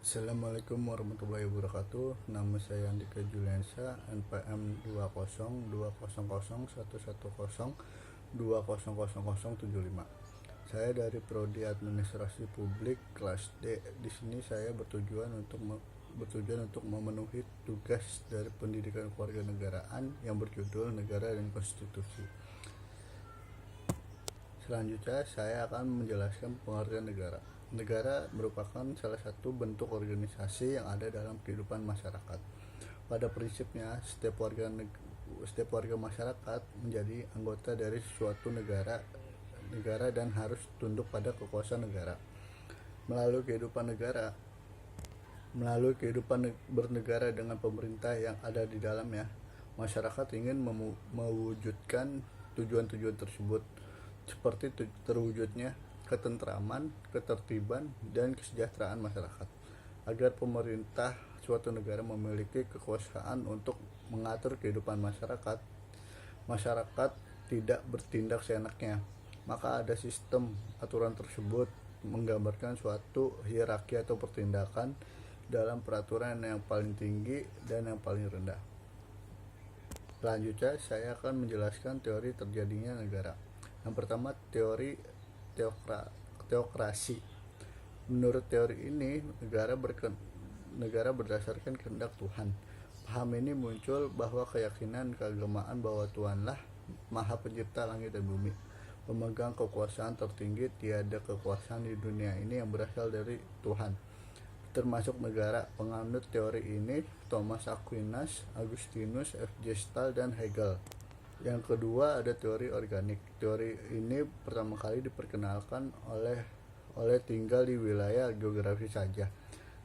Assalamualaikum warahmatullahi wabarakatuh. Nama saya Andika Juliansa, NPM 20201100200075. Saya dari Prodi Administrasi Publik kelas D. Di sini saya bertujuan untuk memenuhi tugas dari pendidikan kewarganegaraan yang berjudul Negara dan Konstitusi. Selanjutnya, saya akan menjelaskan pengertian negara. Negara merupakan salah satu bentuk organisasi yang ada dalam kehidupan masyarakat. Pada prinsipnya, setiap warga masyarakat menjadi anggota dari suatu negara dan harus tunduk pada kekuasaan negara. Melalui kehidupan bernegara dengan pemerintah yang ada di dalamnya, masyarakat ingin mewujudkan tujuan-tujuan tersebut, seperti terwujudnya ketentraman, ketertiban, dan kesejahteraan masyarakat. Agar pemerintah suatu negara memiliki kekuasaan untuk mengatur kehidupan masyarakat tidak bertindak seenaknya. Maka ada sistem aturan tersebut menggambarkan suatu hierarki atau pertindakan dalam peraturan yang paling tinggi dan yang paling rendah. Selanjutnya, saya akan menjelaskan teori terjadinya negara. Yang pertama, teokrasi. Menurut teori ini, negara berdasarkan kehendak Tuhan. Paham ini muncul bahwa keyakinan keagamaan bahwa Tuhanlah Maha Pencipta langit dan bumi, pemegang kekuasaan tertinggi. Tiada kekuasaan di dunia ini yang berasal dari Tuhan, termasuk negara. Penganut teori ini Thomas Aquinas, Augustinus, F. Gestal, dan Hegel. Yang kedua, ada teori organik. Teori ini pertama kali diperkenalkan oleh tinggal di wilayah geografi saja.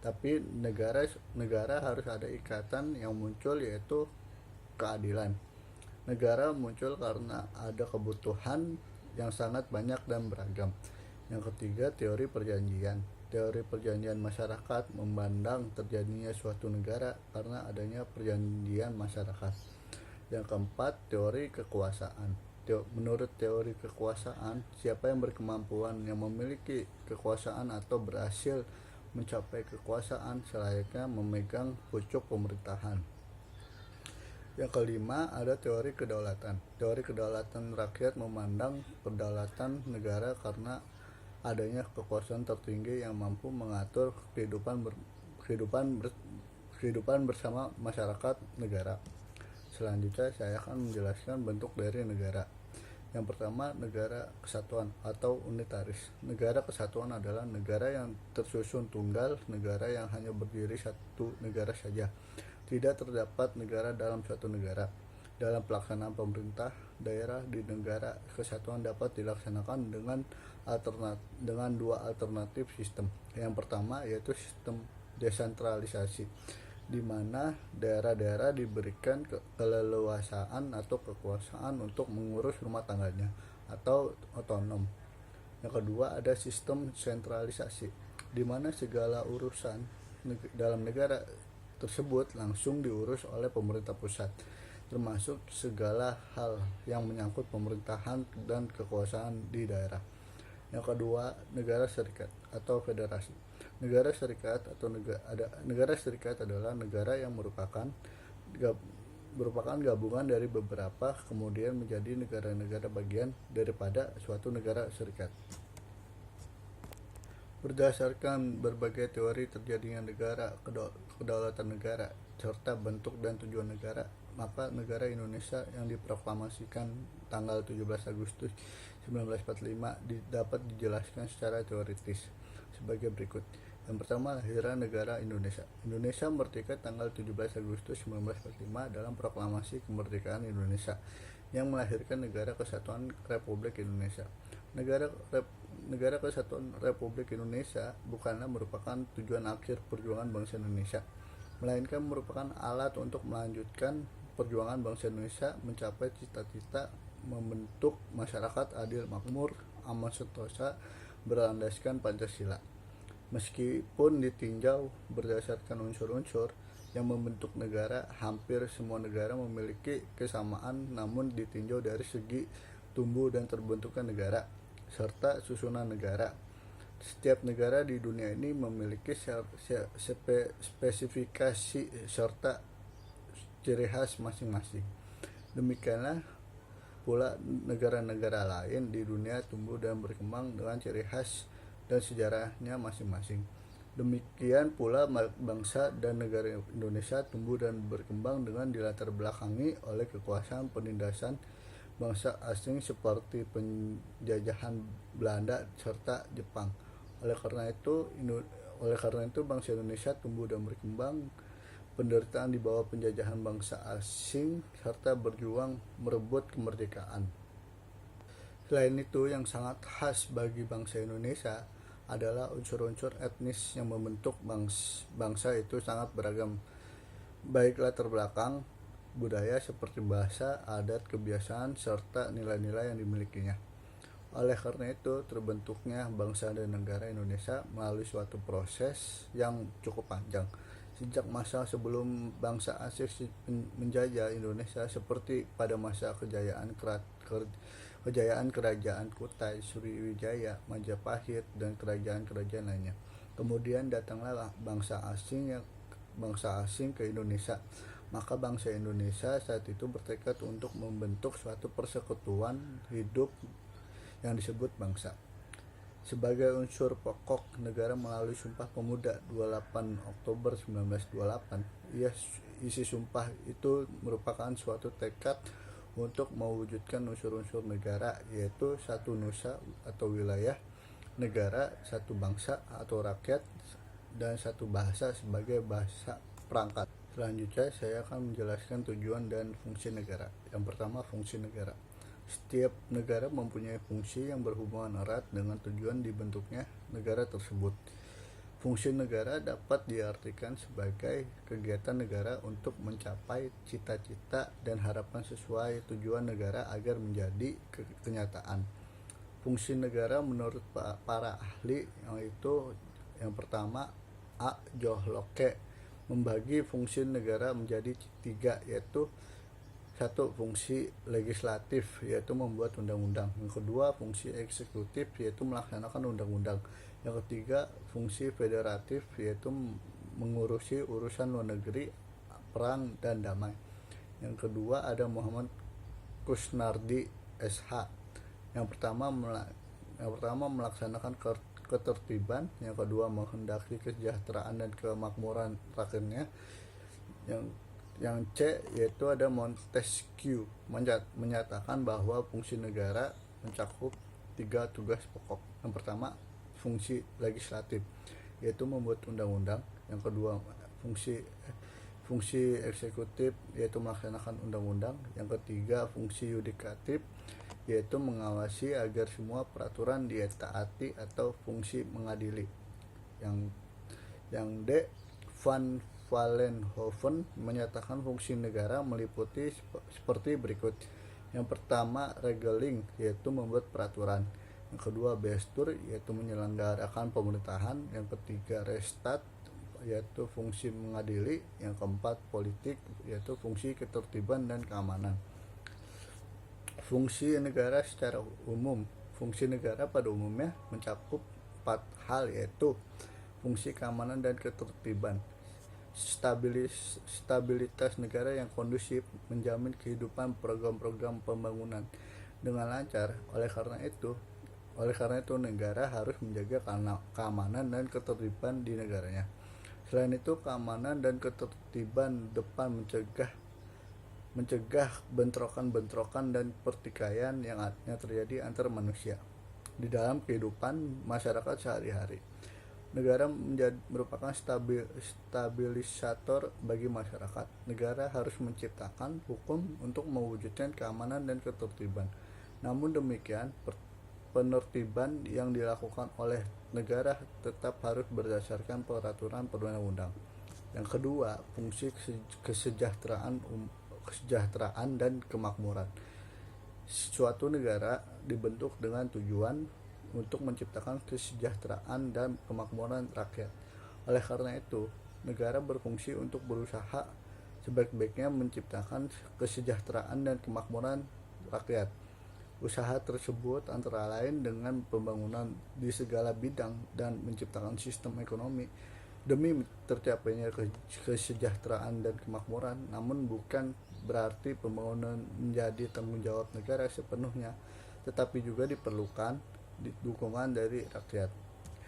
Tapi negara harus ada ikatan yang muncul, yaitu keadilan. Negara muncul karena ada kebutuhan yang sangat banyak dan beragam. Yang ketiga, teori perjanjian. Teori perjanjian masyarakat memandang terjadinya suatu negara karena adanya perjanjian masyarakat. Yang keempat, teori kekuasaan. Menurut teori kekuasaan, siapa yang berkemampuan, yang memiliki kekuasaan atau berhasil mencapai kekuasaan selayaknya memegang pucuk pemerintahan. Yang kelima, ada teori kedaulatan. Teori kedaulatan rakyat memandang kedaulatan negara karena adanya kekuasaan tertinggi yang mampu mengatur kehidupan bersama masyarakat negara. Selanjutnya, saya akan menjelaskan bentuk dari negara. Yang pertama, negara kesatuan atau unitaris. Negara kesatuan adalah negara yang tersusun tunggal, negara yang hanya berdiri satu negara saja. Tidak terdapat negara dalam suatu negara. Dalam pelaksanaan pemerintah daerah di negara kesatuan dapat dilaksanakan dengan dua alternatif sistem. Yang pertama yaitu sistem desentralisasi, di mana daerah-daerah diberikan keleluasaan atau kekuasaan untuk mengurus rumah tangganya atau otonom. Yang kedua, ada sistem sentralisasi, di mana segala urusan dalam negara tersebut langsung diurus oleh pemerintah pusat, termasuk segala hal yang menyangkut pemerintahan dan kekuasaan di daerah. Yang kedua, negara serikat atau federasi. Negara serikat adalah negara yang merupakan gabungan dari beberapa, kemudian menjadi negara-negara bagian daripada suatu negara serikat. Berdasarkan berbagai teori terjadinya negara, kedaulatan negara, serta bentuk dan tujuan negara, maka negara Indonesia yang diproklamasikan tanggal 17 Agustus 1945 dapat dijelaskan secara teoritis sebagai berikut. Yang pertama, lahiran negara Indonesia. Indonesia merdeka tanggal 17 Agustus 1945 dalam proklamasi kemerdekaan Indonesia yang melahirkan Negara Kesatuan Republik Indonesia. Negara Kesatuan Republik Indonesia bukanlah merupakan tujuan akhir perjuangan bangsa Indonesia, melainkan merupakan alat untuk melanjutkan perjuangan bangsa Indonesia mencapai cita-cita membentuk masyarakat adil makmur, aman sentosa, berlandaskan Pancasila. Meskipun ditinjau berdasarkan unsur-unsur yang membentuk negara, hampir semua negara memiliki kesamaan, namun ditinjau dari segi tumbuh dan terbentuknya negara serta susunan negara. Setiap negara di dunia ini memiliki spesifikasi serta ciri khas masing-masing. Demikianlah pula negara-negara lain di dunia tumbuh dan berkembang dengan ciri khas dan sejarahnya masing-masing. Demikian pula bangsa dan negara Indonesia tumbuh dan berkembang dengan dilatar belakangi oleh kekuasaan penindasan bangsa asing seperti penjajahan Belanda serta Jepang. Oleh karena itu bangsa Indonesia tumbuh dan berkembang penderitaan di bawah penjajahan bangsa asing serta berjuang merebut kemerdekaan. Selain itu, yang sangat khas bagi bangsa Indonesia adalah unsur-unsur etnis yang membentuk bangsa itu sangat beragam, baik latar belakang budaya seperti bahasa, adat, kebiasaan, serta nilai-nilai yang dimilikinya. Oleh karena itu, terbentuknya bangsa dan negara Indonesia melalui suatu proses yang cukup panjang. Sejak masa sebelum bangsa asing menjajah Indonesia seperti pada masa kejayaan kerajaan Kutai, Sriwijaya, Majapahit, dan kerajaan-kerajaan lainnya. Kemudian datanglah bangsa asing ke Indonesia. Maka bangsa Indonesia saat itu bertekad untuk membentuk suatu persekutuan hidup yang disebut bangsa. Sebagai unsur pokok negara melalui Sumpah Pemuda 28 Oktober 1928, isi sumpah itu merupakan suatu tekad untuk mewujudkan unsur-unsur negara, yaitu satu nusa atau wilayah negara, satu bangsa atau rakyat, dan satu bahasa sebagai bahasa perangkat. Selanjutnya saya akan menjelaskan tujuan dan fungsi negara. Yang pertama, fungsi negara. Setiap negara mempunyai fungsi yang berhubungan erat dengan tujuan dibentuknya negara tersebut. Fungsi negara dapat diartikan sebagai kegiatan negara untuk mencapai cita-cita dan harapan sesuai tujuan negara agar menjadi kenyataan. Fungsi negara menurut para ahli yaitu yang pertama, A. John Locke membagi fungsi negara menjadi 3, yaitu 1. Fungsi legislatif, yaitu membuat undang-undang. Yang kedua, fungsi eksekutif, yaitu melaksanakan undang-undang. Yang ketiga, fungsi federatif, yaitu mengurusi urusan luar negeri, perang, dan damai. Yang kedua ada Muhammad Kusnardi SH. Yang pertama melaksanakan ketertiban, yang kedua menghendaki kesejahteraan dan kemakmuran rakyatnya. Yang C yaitu ada Montesquieu menyatakan bahwa fungsi negara mencakup 3 tugas pokok. Yang pertama, fungsi legislatif, yaitu membuat undang-undang. Yang kedua, fungsi eksekutif, yaitu melaksanakan undang-undang. Yang ketiga, fungsi yudikatif, yaitu mengawasi agar semua peraturan ditaati, atau fungsi mengadili. Yang D, Van Vollenhoven menyatakan fungsi negara meliputi seperti berikut. Yang pertama, regeling, yaitu membuat peraturan. Yang kedua, Bestur, yaitu menyelenggarakan pemerintahan. Yang ketiga, Restat, yaitu fungsi mengadili. Yang keempat, politik, yaitu fungsi ketertiban dan keamanan. Fungsi negara secara umum. Fungsi negara pada umumnya mencakup 4 hal, yaitu fungsi keamanan dan ketertiban. Stabilitas negara yang kondusif menjamin kehidupan program-program pembangunan dengan lancar. Oleh karena itu negara harus menjaga keamanan dan ketertiban di negaranya. Selain itu, keamanan dan ketertiban depan mencegah bentrokan-bentrokan dan pertikaian yang terjadi antar manusia di dalam kehidupan masyarakat sehari-hari. Negara merupakan stabilisator bagi masyarakat. Negara harus menciptakan hukum untuk mewujudkan keamanan dan ketertiban. Namun demikian, penertiban yang dilakukan oleh negara tetap harus berdasarkan peraturan perundang-undang. Yang kedua, fungsi kesejahteraan dan kemakmuran. Suatu negara dibentuk dengan tujuan untuk menciptakan kesejahteraan dan kemakmuran rakyat. Oleh karena itu, negara berfungsi untuk berusaha sebaik-baiknya menciptakan kesejahteraan dan kemakmuran rakyat. Usaha tersebut antara lain dengan pembangunan di segala bidang dan menciptakan sistem ekonomi demi tercapainya kesejahteraan dan kemakmuran, namun bukan berarti pembangunan menjadi tanggung jawab negara sepenuhnya, tetapi juga diperlukan dukungan dari rakyat.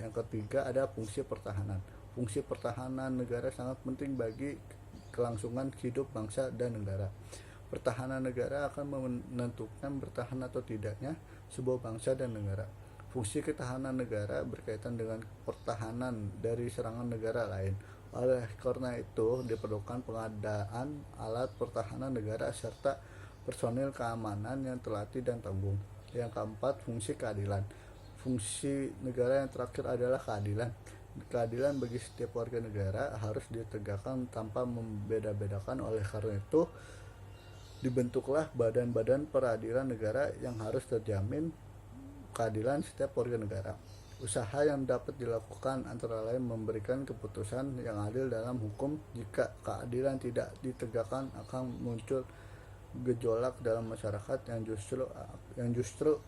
Yang ketiga ada fungsi pertahanan. Fungsi pertahanan negara sangat penting bagi kelangsungan hidup bangsa dan negara. Pertahanan negara akan menentukan bertahan atau tidaknya sebuah bangsa dan negara. Fungsi ketahanan negara berkaitan dengan pertahanan dari serangan negara lain. Oleh karena itu, diperlukan pengadaan alat pertahanan negara serta personil keamanan yang terlatih dan tangguh. Yang keempat, fungsi keadilan. Fungsi negara yang terakhir adalah keadilan. Keadilan bagi setiap warga negara harus ditegakkan tanpa membeda-bedakan. Oleh karena itu, dibentuklah badan-badan peradilan negara yang harus terjamin keadilan setiap warga negara. Usaha yang dapat dilakukan antara lain memberikan keputusan yang adil dalam hukum. Jika keadilan tidak ditegakkan, akan muncul gejolak dalam masyarakat yang justru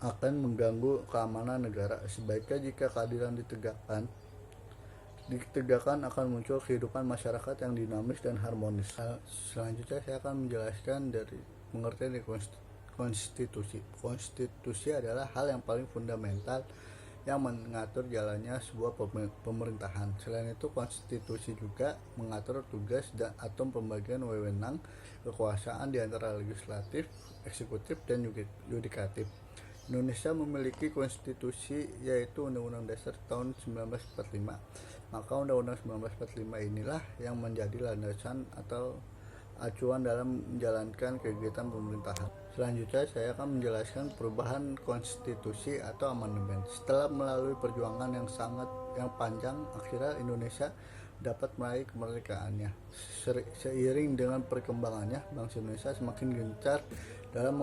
akan mengganggu keamanan negara. Sebaiknya jika keadilan ditegakkan akan muncul kehidupan masyarakat yang dinamis dan harmonis. Selanjutnya saya akan menjelaskan dari pengertian dari konstitusi. Konstitusi adalah hal yang paling fundamental yang mengatur jalannya sebuah pemerintahan. Selain itu, konstitusi juga mengatur tugas dan atau pembagian wewenang kekuasaan di antara legislatif, eksekutif, dan yudikatif. Indonesia memiliki konstitusi yaitu Undang-Undang Dasar tahun 1945. Maka Undang-Undang 1945 inilah yang menjadi landasan atau acuan dalam menjalankan kegiatan pemerintahan. Selanjutnya saya akan menjelaskan perubahan konstitusi atau amandemen. Setelah melalui perjuangan yang panjang, akhirnya Indonesia dapat meraih kemerdekaannya. Seiring dengan perkembangannya, bangsa Indonesia semakin gencar dalam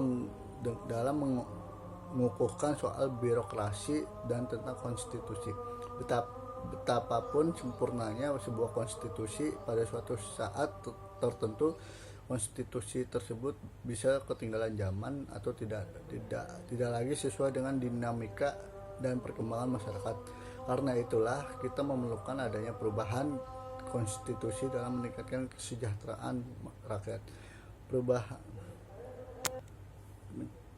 mengukuhkan soal birokrasi dan tentang konstitusi. Betapapun sempurnanya sebuah konstitusi, pada suatu saat tertentu konstitusi tersebut bisa ketinggalan zaman atau tidak lagi sesuai dengan dinamika dan perkembangan masyarakat. Karena itulah kita memerlukan adanya perubahan konstitusi dalam meningkatkan kesejahteraan rakyat.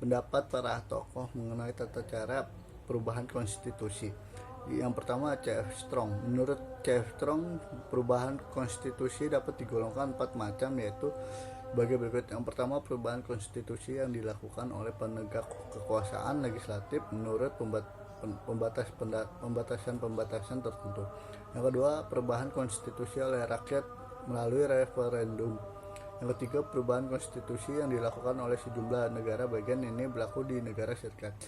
Pendapat para tokoh mengenai tata cara perubahan konstitusi. Yang pertama, C.F. Strong. Menurut C.F. Strong, perubahan konstitusi dapat digolongkan 4 macam, yaitu sebagai berikut. Yang pertama, perubahan konstitusi yang dilakukan oleh penegak kekuasaan legislatif menurut pembatasan tertentu. Yang kedua, perubahan konstitusi oleh rakyat melalui referendum. Yang ketiga, perubahan konstitusi yang dilakukan oleh sejumlah negara bagian. Ini berlaku di negara serikat.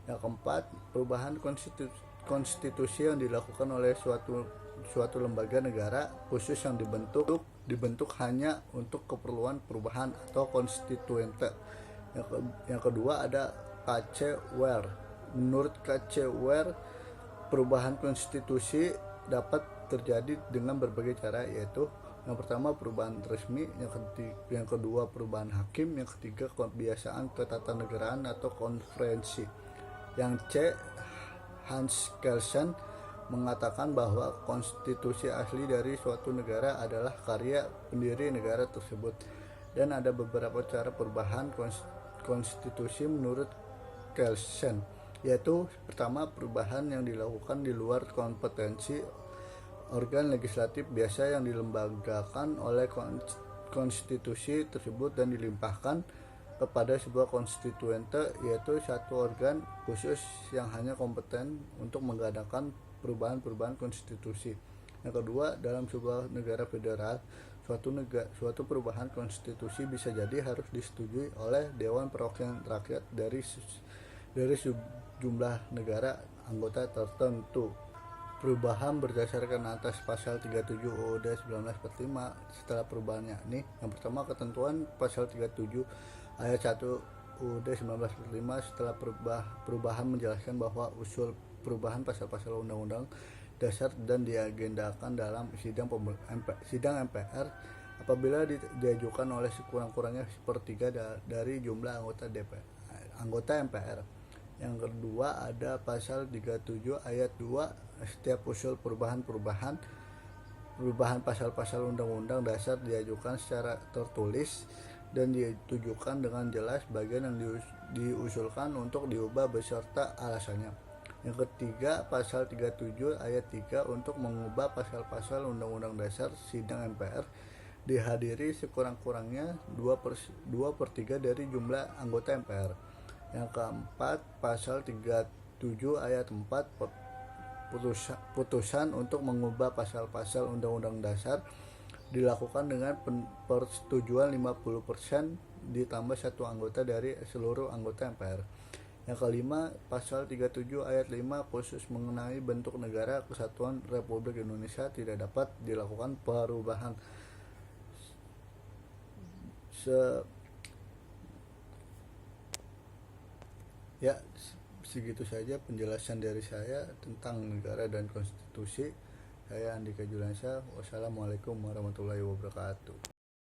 Yang keempat, perubahan konstitusi yang dilakukan oleh suatu lembaga negara khusus yang dibentuk hanya untuk keperluan perubahan atau konstituente. Yang kedua ada K.C. Ware. Menurut K.C. Ware, perubahan konstitusi dapat terjadi dengan berbagai cara, yaitu yang pertama perubahan resmi, yang kedua perubahan hakim, yang ketiga kebiasaan ketatanegaraan atau konferensi. Yang C, Hans Kelsen mengatakan bahwa konstitusi asli dari suatu negara adalah karya pendiri negara tersebut, dan ada beberapa cara perubahan konstitusi menurut Kelsen, yaitu pertama, perubahan yang dilakukan di luar kompetensi organ legislatif biasa yang dilembagakan oleh konstitusi tersebut dan dilimpahkan kepada sebuah konstituente, yaitu satu organ khusus yang hanya kompeten untuk mengadakan perubahan konstitusi. Yang kedua, dalam sebuah negara federal, suatu perubahan konstitusi bisa jadi harus disetujui oleh Dewan Perwakilan Rakyat dari sejumlah negara anggota tertentu. Perubahan berdasarkan atas pasal 37 UUD 1945. Setelah perubahannya ini, yang pertama, ketentuan pasal 37 ayat 1 UUD 1945. Setelah perubahan menjelaskan bahwa usul perubahan pasal-pasal Undang-Undang Dasar dan diagendakan dalam sidang MPR apabila diajukan oleh sekurang-kurangnya sepertiga dari jumlah anggota MPR. Yang kedua ada pasal 37 ayat 2, setiap usul perubahan pasal-pasal undang-undang dasar diajukan secara tertulis dan ditujukan dengan jelas bagian yang diusulkan untuk diubah beserta alasannya. Yang ketiga, pasal 37 ayat 3 untuk mengubah pasal-pasal undang-undang dasar sidang MPR dihadiri sekurang-kurangnya 2/3 dari jumlah anggota MPR. Yang keempat, pasal 37 ayat 4 putusan untuk mengubah pasal-pasal undang-undang dasar dilakukan dengan persetujuan 50% ditambah 1 anggota dari seluruh anggota MPR. Yang kelima, pasal 37 ayat 5 khusus mengenai bentuk negara kesatuan Republik Indonesia tidak dapat dilakukan perubahan. Segitu saja penjelasan dari saya tentang negara dan konstitusi. Saya Andika Juliansyah. Wassalamualaikum warahmatullahi wabarakatuh.